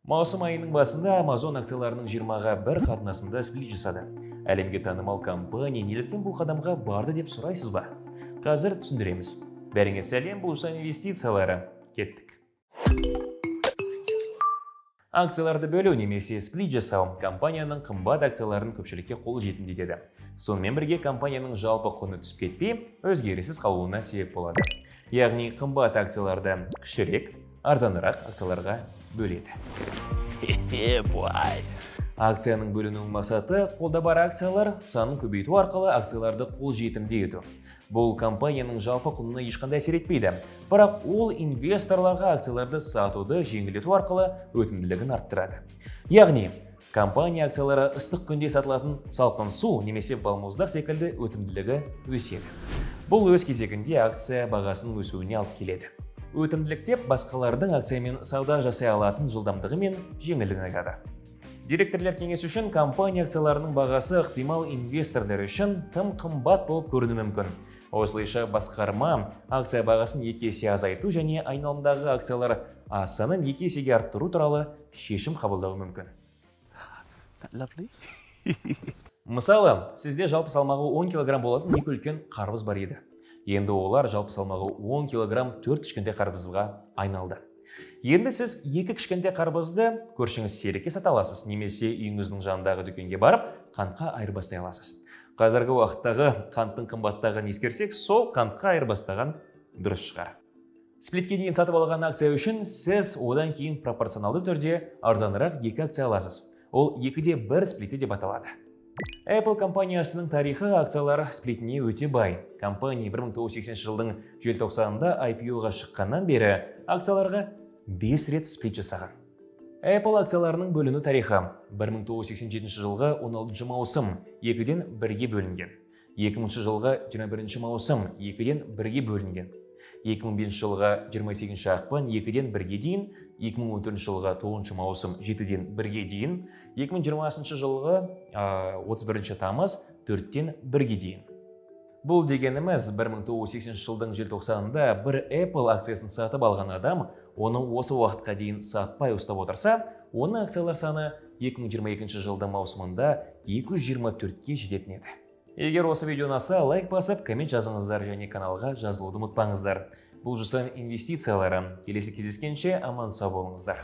Маусым айының басында Amazon акцияларының 20-ға 1 қатынасында сплит жасады. Әлемге танымал компания неліктен бұл қадамға барды деп сұрайсыз ба? Қазір түсіндіреміз. Бәріңе сәлем, бұл инвестициялары. Кеттік. Акцияларды бөлу немесе сплит жасау компанияның қымбат акцияларын көпшілікке қол жетімдетеді. Сонымен бірге компанияның жалпы құны түсіп кетпей, өзгеріссіз қалуына себеп болады. Яғни қымбат акцияларды кішірек, арзанырақ акцияларға бөледі. Акцияның бөлінуінің мақсаты қолда бар акциялар санын көбейту арқылы акцияларды қол жетімді ету. Бұл компанияның жалпы құнына ешқандай әсер етпейді, бірақ ол инвесторларға акцияларды сатуды жеңілдету арқылы өтімділігін арттырады. Яғни, компания акциялары ыстық күнде сатылатын салқын су немесе балмұздақ секілді өтімділігі өседі. Бұл өз кезегінде акция бағасының өсуіне алып келеді. Өтімділік деп басқалардың акциямен сауда жасай алатын жылдамдығы мен жеңілдігін айтады. Директорлар кеңесі үшін компания акцияларының бағасы ықтимал инвесторлар үшін тым қымбат болып көрінуі мүмкін. Осылайша басқарма акция бағасын 2 есе азайту және айналымдағы акциялар санын 2 есеге арттыру туралы шешім қабылдауы мүмкін. Мысалы, сізде жалпы салмағы 10 кг болатын 2 үлкен қарбыз бар еді. Енді олар жалпы салмағы 10 кг 4 кішкентай қарбызға айналды. Енді сіз 2 кішкентай қарбызды көршіңіз серікке сата аласыз, немесе үйіңіздің жанындағы дүкенге барып, қантқа айырбастай аласыз. Қазіргі уақыттағы қанттың қымбаттағын ескерсек, сол қантқа айырбастаған дұрыс шығар. Сплитке дейін сатып алған акция үшін сіз одан кейін пропорционалды түрде арзанырақ 2 акция аласыз. Ол 2-де 1 сплиті деп аталады. Apple компаниясының тарихы акциялар сплитіне өте бай. Компания 1980 жылдың желтоқсанында IPO-ға шыққаннан бері акцияларға 5 рет сплит жасаған. Apple акцияларының бөліну тарихы 1987 жылғы 16 маусым 2-ден 1-ге бөлінген. 2000 жылғы 21 маусым 2-ден 1-ге бөлінген. 2005 жылғы 28 ақпан 2-ден 1-ге дейін, 2014 жылғы 9 маусым 7-ден 1-ге дейін, 2020 жылғы 31 тамыз 4-ден 1-ге дейін. Бұл дегеніміз 1980 жылдың желтоқсанында бір Apple акциясын сатып алған адам, оны осы уақытқа дейін сатпай ұстап отырса, оның акциялар саны 2022 жылдың маусымында 224-ке жететін еді. Егер осы видео ұнаса, лайк басып, коммент жазыңыздар және каналға жазылуды ұмытпаңыздар. Бұл инвестициялары. Келесі кездескенше аман сау болыңыздар.